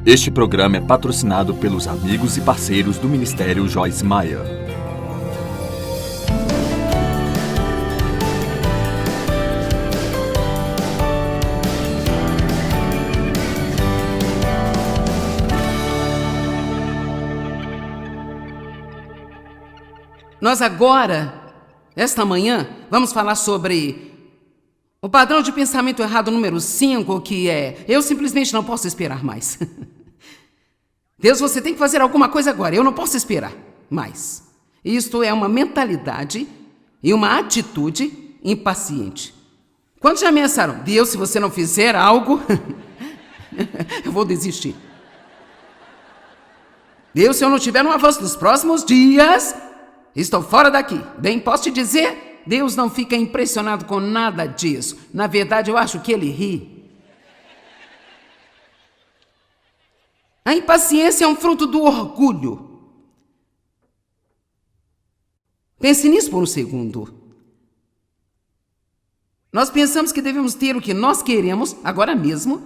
Este programa é patrocinado pelos amigos e parceiros do Ministério Joyce Meyer. Nós agora, esta manhã, vamos falar sobre o padrão de pensamento errado número 5, que é: eu simplesmente não posso esperar mais. Deus, você tem que fazer alguma coisa agora, eu não posso esperar mais. Isto é uma mentalidade e uma atitude impaciente. Quantos já ameaçaram? Deus, se você não fizer algo, eu vou desistir. Deus, se eu não tiver um avanço nos próximos dias, estou fora daqui. Bem, posso te dizer, Deus não fica impressionado com nada disso. Na verdade, eu acho que Ele ri. A impaciência é um fruto do orgulho. Pense nisso por um segundo. Nós pensamos que devemos ter o que nós queremos agora mesmo,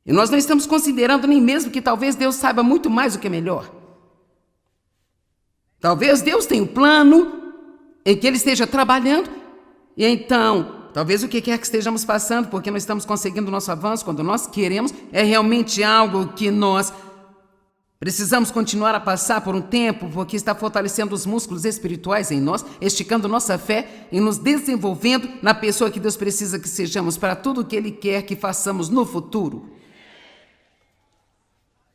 e nós não estamos considerando nem mesmo que talvez Deus saiba muito mais o que é melhor. Talvez Deus tenha um plano em que Ele esteja trabalhando, e então, talvez o que quer que estejamos passando, porque não estamos conseguindo o nosso avanço quando nós queremos, é realmente algo que nós precisamos continuar a passar por um tempo, porque está fortalecendo os músculos espirituais em nós, esticando nossa fé e nos desenvolvendo na pessoa que Deus precisa que sejamos para tudo o que Ele quer que façamos no futuro.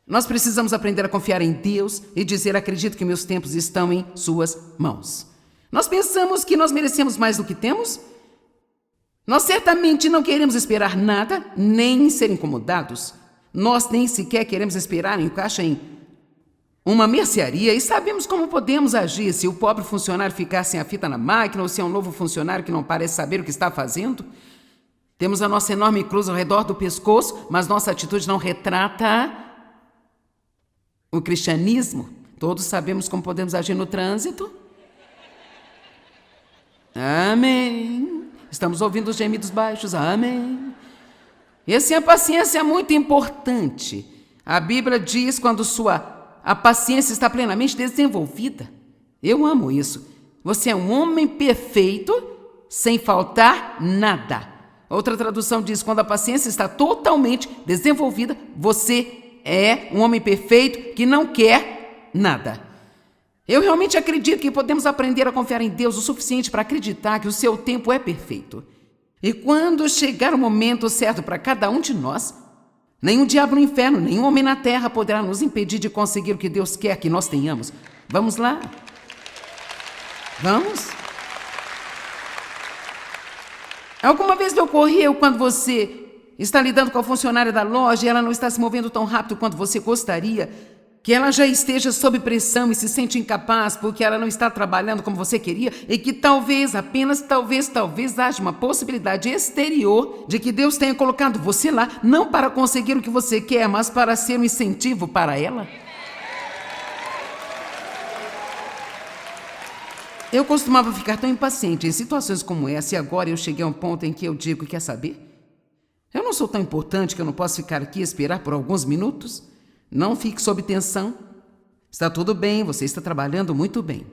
Nós precisamos aprender a confiar em Deus e dizer: acredito que meus tempos estão em Suas mãos. Nós pensamos que nós merecemos mais do que temos. Nós certamente não queremos esperar nada, nem ser incomodados. Nós nem sequer queremos esperar em caixa em uma mercearia e sabemos como podemos agir se o pobre funcionário ficar sem a fita na máquina ou se é um novo funcionário que não parece saber o que está fazendo. Temos a nossa enorme cruz ao redor do pescoço, mas nossa atitude não retrata o cristianismo. Todos sabemos como podemos agir no trânsito. Amém. Estamos ouvindo os gemidos baixos. Amém. E assim, a paciência é muito importante. A Bíblia diz quando a paciência está plenamente desenvolvida. Eu amo isso. Você é um homem perfeito, sem faltar nada. Outra tradução diz: quando a paciência está totalmente desenvolvida, você é um homem perfeito que não quer nada. Eu realmente acredito que podemos aprender a confiar em Deus o suficiente para acreditar que o seu tempo é perfeito. E quando chegar o momento certo para cada um de nós, nenhum diabo no inferno, nenhum homem na terra poderá nos impedir de conseguir o que Deus quer que nós tenhamos. Vamos lá? Vamos? Alguma vez lhe ocorreu quando você está lidando com a funcionária da loja e ela não está se movendo tão rápido quanto você gostaria, que ela já esteja sob pressão e se sente incapaz porque ela não está trabalhando como você queria e que talvez, apenas talvez haja uma possibilidade exterior de que Deus tenha colocado você lá não para conseguir o que você quer, mas para ser um incentivo para ela? Eu costumava ficar tão impaciente em situações como essa e agora eu cheguei a um ponto em que eu digo: quer saber? Eu não sou tão importante que eu não posso ficar aqui e esperar por alguns minutos. Não fique sob tensão. Está tudo bem, você está trabalhando muito bem.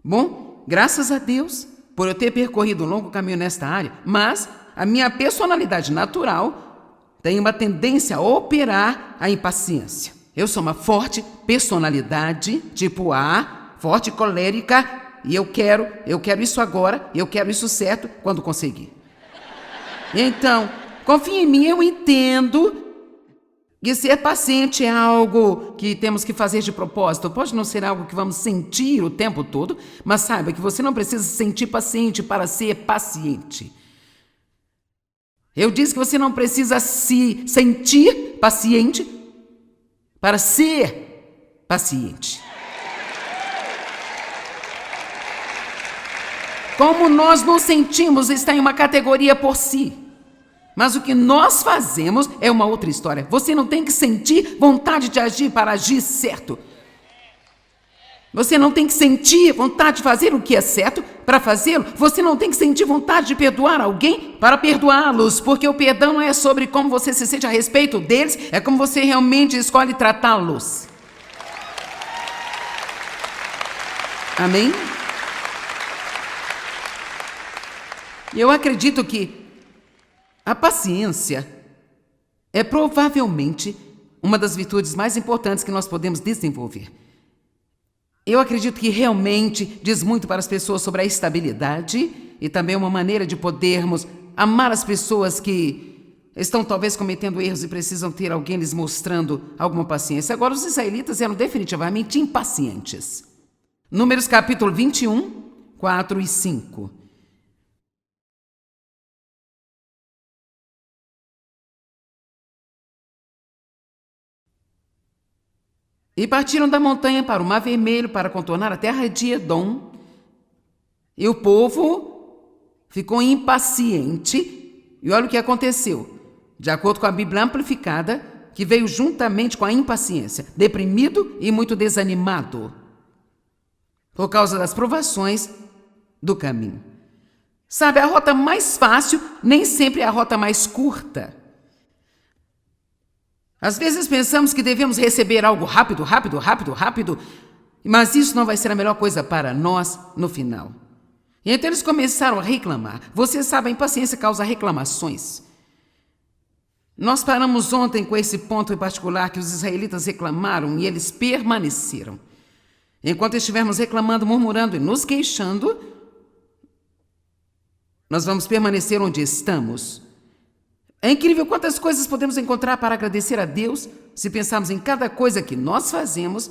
Bom, graças a Deus por eu ter percorrido um longo caminho nesta área, mas a minha personalidade natural tem uma tendência a operar a impaciência. Eu sou uma forte personalidade, tipo A, forte colérica, e eu quero isso agora, eu quero isso certo quando conseguir. Então, confie em mim, eu entendo que ser paciente é algo que temos que fazer de propósito. Pode não ser algo que vamos sentir o tempo todo, mas saiba que você não precisa se sentir paciente para ser paciente. Eu disse que você não precisa se sentir paciente para ser paciente. Como nós nos sentimos está em uma categoria por si. Mas o que nós fazemos é uma outra história. Você não tem que sentir vontade de agir para agir certo. Você não tem que sentir vontade de fazer o que é certo para fazê-lo. Você não tem que sentir vontade de perdoar alguém para perdoá-los, porque o perdão não é sobre como você se sente a respeito deles, é como você realmente escolhe tratá-los. Amém? Eu acredito que a paciência é provavelmente uma das virtudes mais importantes que nós podemos desenvolver. Eu acredito que realmente diz muito para as pessoas sobre a estabilidade e também uma maneira de podermos amar as pessoas que estão talvez cometendo erros e precisam ter alguém lhes mostrando alguma paciência. Agora, os israelitas eram definitivamente impacientes. Números capítulo 21, 4 e 5. E partiram da montanha para o Mar Vermelho para contornar a terra de Edom. E o povo ficou impaciente. E olha o que aconteceu. De acordo com a Bíblia Amplificada, que veio juntamente com a impaciência, deprimido e muito desanimado, por causa das provações do caminho. Sabe, a rota mais fácil nem sempre é a rota mais curta. Às vezes pensamos que devemos receber algo rápido, mas isso não vai ser a melhor coisa para nós no final. E então eles começaram a reclamar. Você sabe, a impaciência causa reclamações. Nós paramos ontem com esse ponto em particular que os israelitas reclamaram e eles permaneceram. Enquanto estivermos reclamando, murmurando e nos queixando, nós vamos permanecer onde estamos. É incrível quantas coisas podemos encontrar para agradecer a Deus se pensarmos em cada coisa que nós fazemos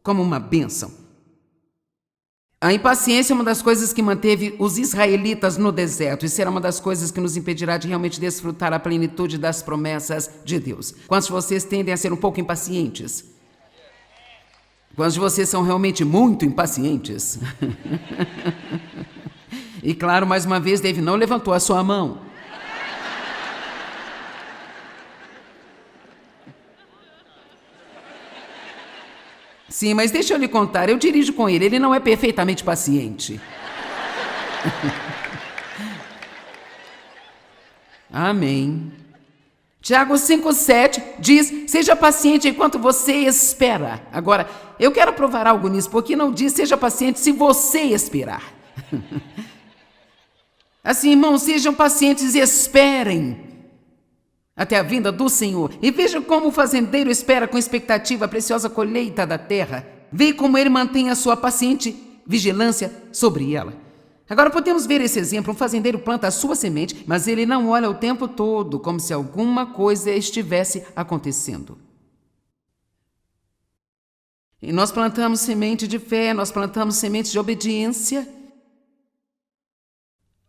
como uma bênção. A impaciência é uma das coisas que manteve os israelitas no deserto e será uma das coisas que nos impedirá de realmente desfrutar a plenitude das promessas de Deus. Quantos de vocês tendem a ser um pouco impacientes? Quantos de vocês são realmente muito impacientes? E claro, mais uma vez, Dave não levantou a sua mão. Sim, mas deixa eu lhe contar, eu dirijo com ele não é perfeitamente paciente. Amém. Tiago 5,7 diz, seja paciente enquanto você espera. Agora, eu quero provar algo nisso, porque não diz seja paciente se você esperar. Assim, irmãos, sejam pacientes e esperem até a vinda do Senhor. E vejam como o fazendeiro espera com expectativa a preciosa colheita da terra. Vê como ele mantém a sua paciente vigilância sobre ela. Agora podemos ver esse exemplo. Um fazendeiro planta a sua semente, mas ele não olha o tempo todo, como se alguma coisa estivesse acontecendo. E nós plantamos semente de fé, nós plantamos sementes de obediência.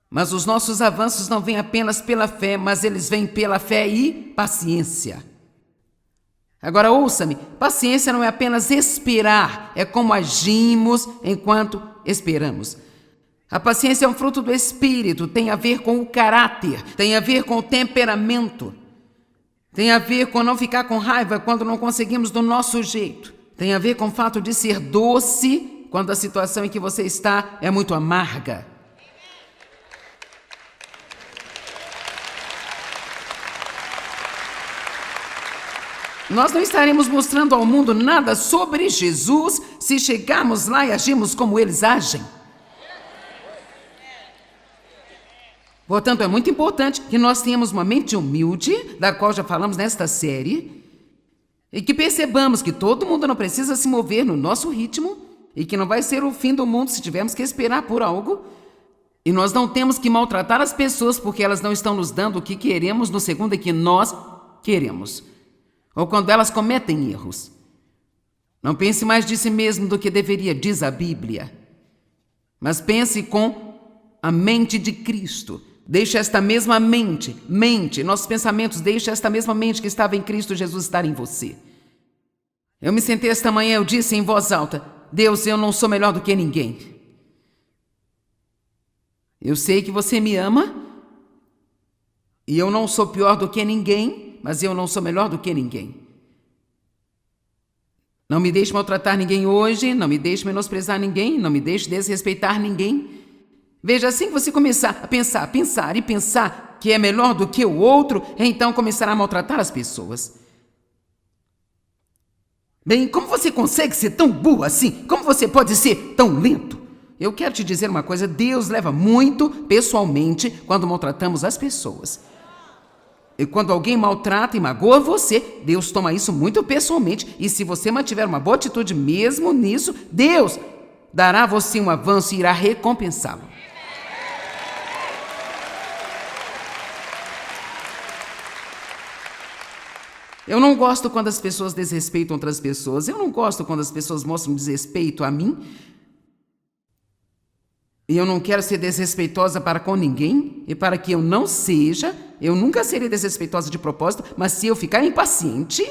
Mas os nossos avanços não vêm apenas pela fé, mas eles vêm pela fé e paciência. Agora ouça-me, paciência não é apenas esperar, é como agimos enquanto esperamos. A paciência é um fruto do Espírito, tem a ver com o caráter, tem a ver com o temperamento, tem a ver com não ficar com raiva quando não conseguimos do nosso jeito, tem a ver com o fato de ser doce quando a situação em que você está é muito amarga. Nós não estaremos mostrando ao mundo nada sobre Jesus se chegarmos lá e agirmos como eles agem. Portanto, é muito importante que nós tenhamos uma mente humilde, da qual já falamos nesta série, e que percebamos que todo mundo não precisa se mover no nosso ritmo e que não vai ser o fim do mundo se tivermos que esperar por algo. E nós não temos que maltratar as pessoas porque elas não estão nos dando o que queremos no segundo em que nós queremos. Ou quando elas cometem erros. Não pense mais de si mesmo do que deveria, diz a Bíblia. Mas pense com a mente de Cristo. Deixe esta mesma mente, nossos pensamentos, deixe esta mesma mente que estava em Cristo Jesus estar em você. Eu me sentei esta manhã, eu disse em voz alta, Deus, eu não sou melhor do que ninguém. Eu sei que você me ama, e eu não sou pior do que ninguém, mas eu não sou melhor do que ninguém. Não me deixe maltratar ninguém hoje, não me deixe menosprezar ninguém, não me deixe desrespeitar ninguém. Veja, assim que você começar a pensar que é melhor do que o outro, então começará a maltratar as pessoas. Bem, como você consegue ser tão burro assim? Como você pode ser tão lento? Eu quero te dizer uma coisa, Deus leva muito pessoalmente quando maltratamos as pessoas. E quando alguém maltrata e magoa você, Deus toma isso muito pessoalmente. E se você mantiver uma boa atitude mesmo nisso, Deus dará a você um avanço e irá recompensá-lo. Eu não gosto quando as pessoas desrespeitam outras pessoas. Eu não gosto quando as pessoas mostram desrespeito a mim. E eu não quero ser desrespeitosa para com ninguém. E para que eu não seja, eu nunca serei desrespeitosa de propósito. Mas se eu ficar impaciente,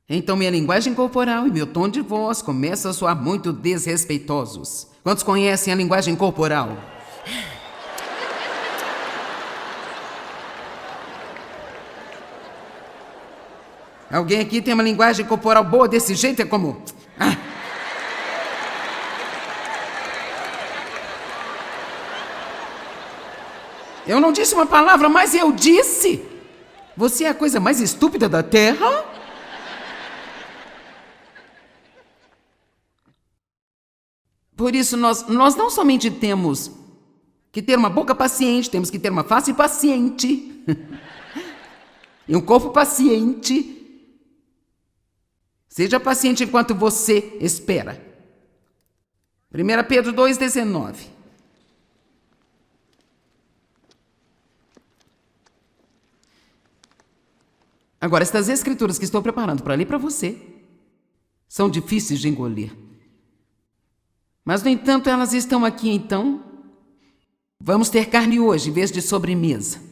então minha linguagem corporal e meu tom de voz começam a soar muito desrespeitosos. Quantos conhecem a linguagem corporal? Alguém aqui tem uma linguagem corporal boa desse jeito? É como... Eu não disse uma palavra, mas eu disse. Você é a coisa mais estúpida da Terra? Por isso, nós não somente temos que ter uma boca paciente, temos que ter uma face paciente e um corpo paciente. Seja paciente enquanto você espera. 1 Pedro 2,19. Agora, estas escrituras que estou preparando para ler para você são difíceis de engolir. Mas, no entanto, elas estão aqui, então. Vamos ter carne hoje, em vez de sobremesa.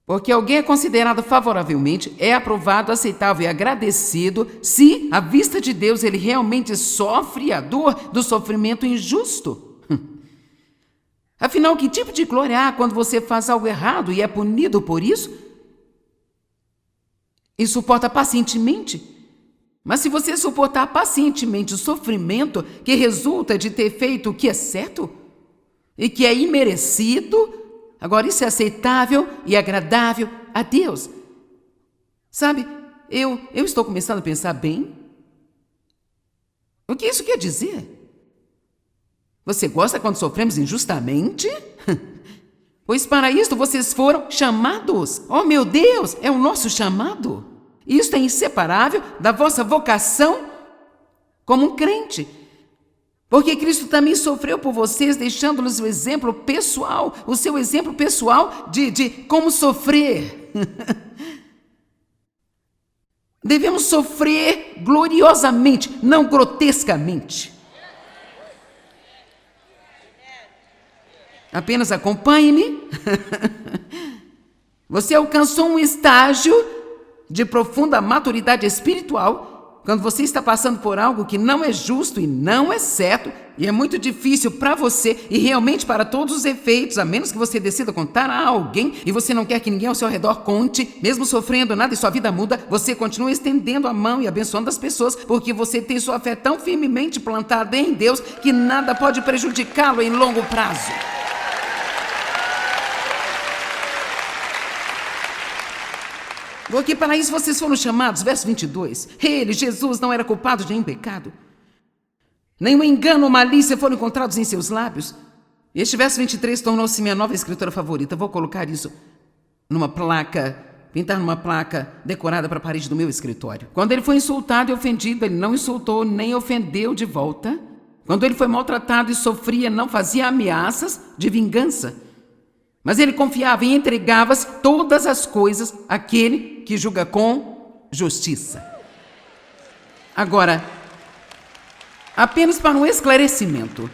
Porque alguém é considerado favoravelmente, é aprovado, aceitável e agradecido se, à vista de Deus, ele realmente sofre a dor do sofrimento injusto. Afinal, que tipo de glória há quando você faz algo errado e é punido por isso? E suporta pacientemente? Mas se você suportar pacientemente o sofrimento que resulta de ter feito o que é certo e que é imerecido, agora isso é aceitável e agradável a Deus. Sabe, eu estou começando a pensar bem. O que isso quer dizer? Você gosta quando sofremos injustamente? Pois para isto vocês foram chamados. Oh, meu Deus, é o nosso chamado. Isto é inseparável da vossa vocação como um crente. Porque Cristo também sofreu por vocês, deixando-lhes o exemplo pessoal, o seu exemplo pessoal de como sofrer. Devemos sofrer gloriosamente, não grotescamente. Apenas acompanhe-me. Você alcançou um estágio de profunda maturidade espiritual quando você está passando por algo que não é justo e não é certo, e é muito difícil para você e realmente para todos os efeitos, a menos que você decida contar a alguém e você não quer que ninguém ao seu redor conte, mesmo sofrendo nada e sua vida muda, você continua estendendo a mão e abençoando as pessoas, porque você tem sua fé tão firmemente plantada em Deus que nada pode prejudicá-lo em longo prazo. Porque para isso vocês foram chamados, verso 22. Ele, Jesus, não era culpado de nenhum pecado. Nenhum engano ou malícia foram encontrados em seus lábios. Este verso 23 tornou-se minha nova escritura favorita. Vou colocar isso numa placa, pintar numa placa decorada para a parede do meu escritório. Quando ele foi insultado e ofendido, ele não insultou nem ofendeu de volta. Quando ele foi maltratado e sofria, não fazia ameaças de vingança. Mas ele confiava e entregava todas as coisas àquele que julga com justiça. Agora, apenas para um esclarecimento,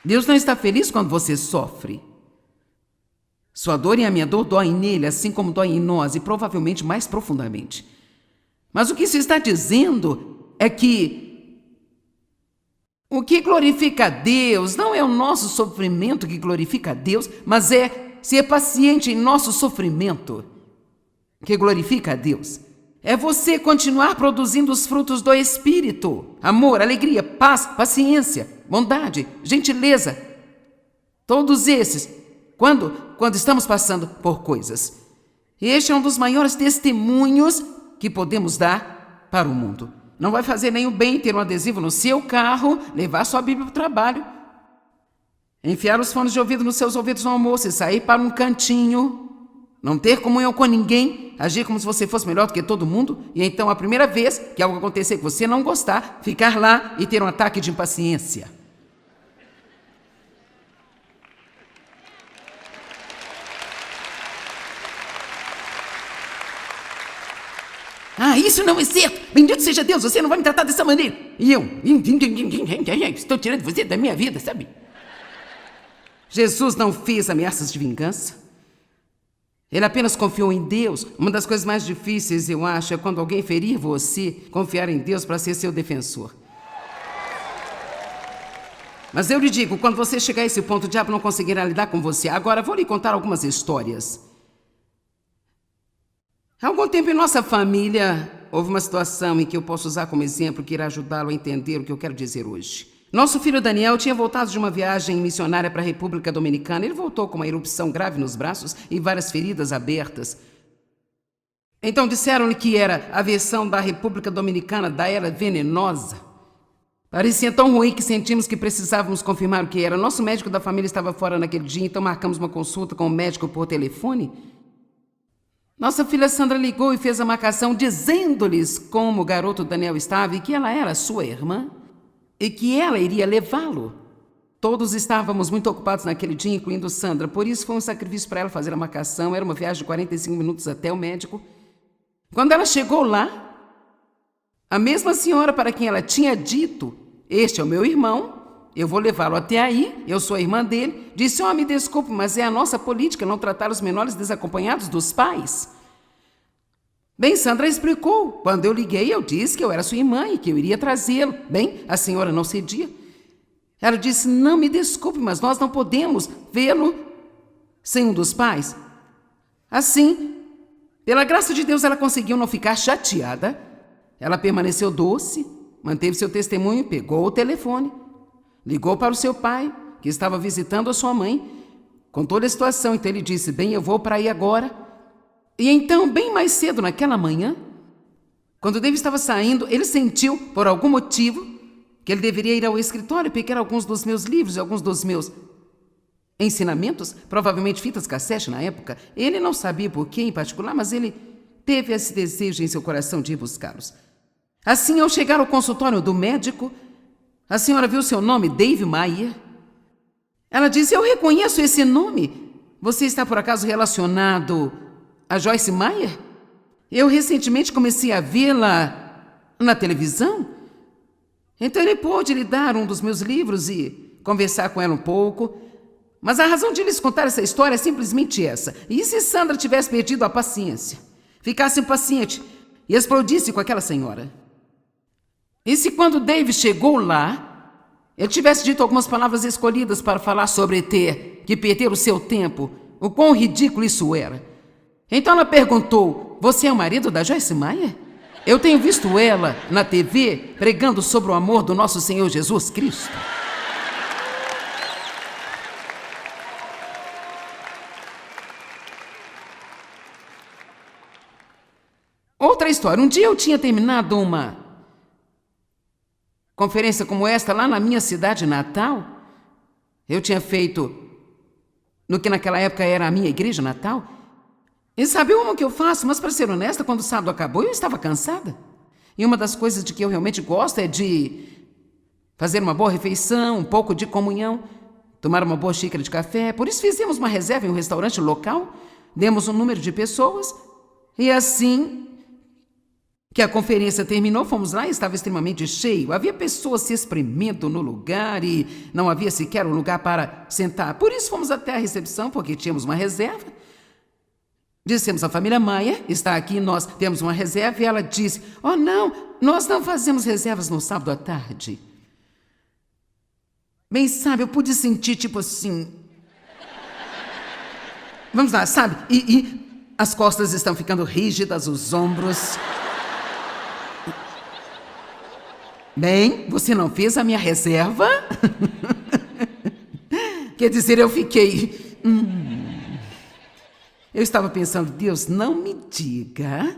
Deus não está feliz quando você sofre. Sua dor e a minha dor doem nele, assim como doem em nós, e provavelmente mais profundamente. Mas o que isso está dizendo é que O que glorifica a Deus não é o nosso sofrimento que glorifica a Deus, mas é ser paciente em nosso sofrimento que glorifica a Deus. É você continuar produzindo os frutos do Espírito: amor, alegria, paz, paciência, bondade, gentileza. Todos esses, quando estamos passando por coisas. Este é um dos maiores testemunhos que podemos dar para o mundo. Não vai fazer nenhum bem ter um adesivo no seu carro, levar sua Bíblia para o trabalho, enfiar os fones de ouvido nos seus ouvidos no almoço e sair para um cantinho, não ter comunhão com ninguém, agir como se você fosse melhor do que todo mundo, e então a primeira vez que algo acontecer que você não gostar, ficar lá e ter um ataque de impaciência. Isso não é certo! Bendito seja Deus, você não vai me tratar dessa maneira! E eu estou tirando você da minha vida, sabe? Jesus não fez ameaças de vingança. Ele apenas confiou em Deus. Uma das coisas mais difíceis, eu acho, é quando alguém ferir você, confiar em Deus para ser seu defensor. Mas eu lhe digo, quando você chegar a esse ponto, o diabo não conseguirá lidar com você. Agora, vou lhe contar algumas histórias. Há algum tempo em nossa família, houve uma situação em que eu posso usar como exemplo que irá ajudá-lo a entender o que eu quero dizer hoje. Nosso filho Daniel tinha voltado de uma viagem missionária para a República Dominicana. Ele voltou com uma erupção grave nos braços e várias feridas abertas. Então disseram-lhe que era a versão da República Dominicana da era venenosa. Parecia tão ruim que sentimos que precisávamos confirmar o que era. Nosso médico da família estava fora naquele dia, então marcamos uma consulta com o médico por telefone. Nossa filha Sandra ligou e fez a marcação dizendo-lhes como o garoto Daniel estava e que ela era sua irmã e que ela iria levá-lo. Todos estávamos muito ocupados naquele dia, incluindo Sandra, por isso foi um sacrifício para ela fazer a marcação. Era uma viagem de 45 minutos até o médico. Quando ela chegou lá, a mesma senhora para quem ela tinha dito: "Este é o meu irmão, eu vou levá-lo até aí, eu sou a irmã dele", disse: "Me desculpe, mas é a nossa política não tratar os menores desacompanhados dos pais." Bem, Sandra explicou. Quando eu liguei, eu disse que eu era sua irmã e que eu iria trazê-lo. Bem, a senhora não cedia. Ela disse: "Não, me desculpe, mas nós não podemos vê-lo sem um dos pais." Assim, pela graça de Deus, ela conseguiu não ficar chateada. Ela permaneceu doce, manteve seu testemunho, pegou o telefone, ligou para o seu pai, que estava visitando a sua mãe, contou a situação. Então ele disse: "Bem, eu vou para aí agora." E então, bem mais cedo naquela manhã, quando David estava saindo, ele sentiu, por algum motivo, que ele deveria ir ao escritório e pegar alguns dos meus livros e alguns dos meus ensinamentos, provavelmente fitas cassete na época. Ele não sabia por que em particular, mas ele teve esse desejo em seu coração de ir buscá-los. Assim, ao chegar ao consultório do médico, a senhora viu seu nome, Dave Maier. Ela disse: "Eu reconheço esse nome. Você está por acaso relacionado a Joyce Meyer? Eu recentemente comecei a vê-la na televisão." Então ele pôde lhe dar um dos meus livros e conversar com ela um pouco. Mas a razão de lhes contar essa história é simplesmente essa. E se Sandra tivesse perdido a paciência, ficasse impaciente e explodisse com aquela senhora? E se quando Dave chegou lá, ele tivesse dito algumas palavras escolhidas para falar sobre ter que perder o seu tempo, o quão ridículo isso era? Então ela perguntou: "Você é o marido da Joyce Meyer? Eu tenho visto ela na TV pregando sobre o amor do nosso Senhor Jesus Cristo." Outra história. Um dia eu tinha terminado uma conferência como esta lá na minha cidade natal. Eu tinha feito no que naquela época era a minha igreja natal. E sabe, eu amo o que eu faço, mas para ser honesta, quando o sábado acabou, eu estava cansada. E uma das coisas de que eu realmente gosto é de fazer uma boa refeição, um pouco de comunhão, tomar uma boa xícara de café. Por isso fizemos uma reserva em um restaurante local, demos um número de pessoas, e assim que a conferência terminou, fomos lá e estava extremamente cheio. Havia pessoas se espremendo no lugar e não havia sequer um lugar para sentar. Por isso fomos até a recepção, porque tínhamos uma reserva. Dissemos: "A família Maia está aqui, nós temos uma reserva." E ela disse: "Oh, não, nós não fazemos reservas no sábado à tarde." Bem, sabe, eu pude sentir, tipo assim... Vamos lá, sabe? E as costas estão ficando rígidas, os ombros... Bem, você não fez a minha reserva? Quer dizer, eu fiquei... Eu estava pensando, Deus, não me diga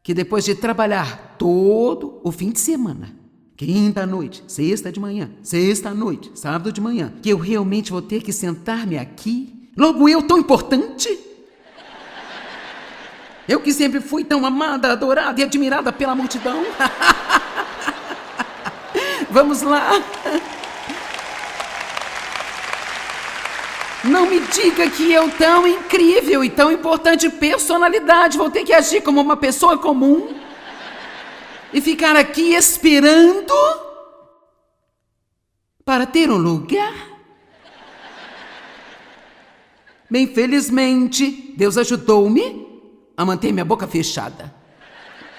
que depois de trabalhar todo o fim de semana, quinta à noite, sexta de manhã, sexta à noite, sábado de manhã, que eu realmente vou ter que sentar-me aqui? Logo eu, tão importante? Eu que sempre fui tão amada, adorada e admirada pela multidão. Vamos lá. Não me diga que eu, tão incrível e tão importante personalidade, vou ter que agir como uma pessoa comum e ficar aqui esperando para ter um lugar? Bem, felizmente, Deus ajudou-me a manter minha boca fechada.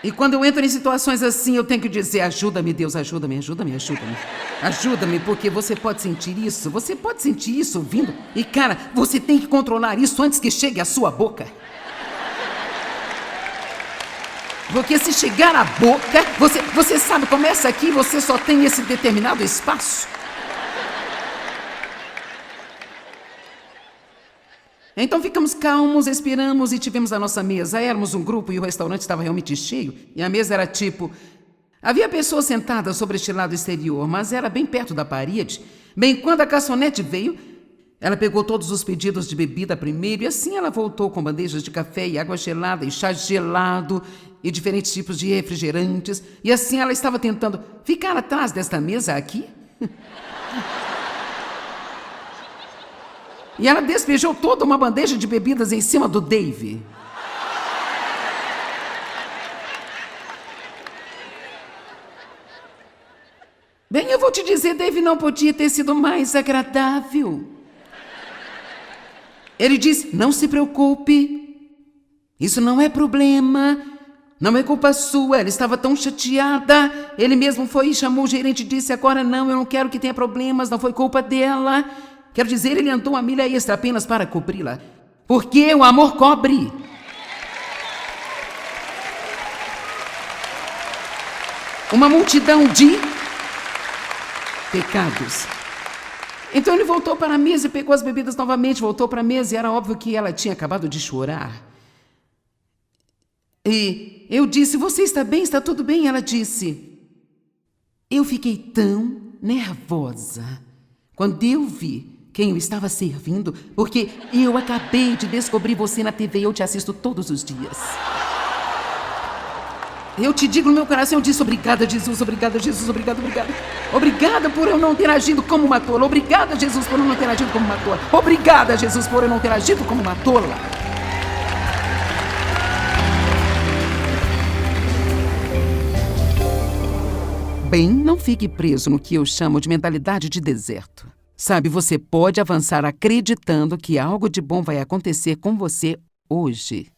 E quando eu entro em situações assim, eu tenho que dizer, ajuda-me, Deus, ajuda-me, ajuda-me, ajuda-me. Ajuda-me, porque você pode sentir isso vindo. E, cara, você tem que controlar isso antes que chegue à sua boca. Porque se chegar à boca, você sabe, começa aqui, você só tem esse determinado espaço. Então ficamos calmos, esperamos e tivemos a nossa mesa. Éramos um grupo e o restaurante estava realmente cheio. E a mesa era tipo... Havia pessoas sentadas sobre este lado exterior, mas era bem perto da parede. Bem, quando a garçonete veio, ela pegou todos os pedidos de bebida primeiro e assim ela voltou com bandejas de café e água gelada e chá gelado e diferentes tipos de refrigerantes. E assim ela estava tentando ficar atrás desta mesa aqui. E ela despejou toda uma bandeja de bebidas em cima do Dave. Bem, eu vou te dizer, Dave não podia ter sido mais agradável. Ele disse, não se preocupe, isso não é problema, não é culpa sua, ela estava tão chateada. Ele mesmo foi e chamou o gerente e disse, agora não, eu não quero que tenha problemas, não foi culpa dela. Quero dizer, ele andou uma milha extra apenas para cobri-la. Porque o amor cobre. Uma multidão de pecados. Então ele voltou para a mesa e pegou as bebidas novamente, voltou para a mesa e era óbvio que ela tinha acabado de chorar. E eu disse, você está bem? Está tudo bem? Ela disse, eu fiquei tão nervosa quando eu vi quem eu estava servindo, porque eu acabei de descobrir você na TV e eu te assisto todos os dias. Eu te digo no meu coração, eu disse obrigada, Jesus, obrigada, Jesus, obrigada, obrigada. Obrigada por eu não ter agido como uma tola. Obrigada, Jesus, por eu não ter agido como uma tola. Obrigada, Jesus, por eu não ter agido como uma tola. Bem, não fique preso no que eu chamo de mentalidade de deserto. Sabe, você pode avançar acreditando que algo de bom vai acontecer com você hoje.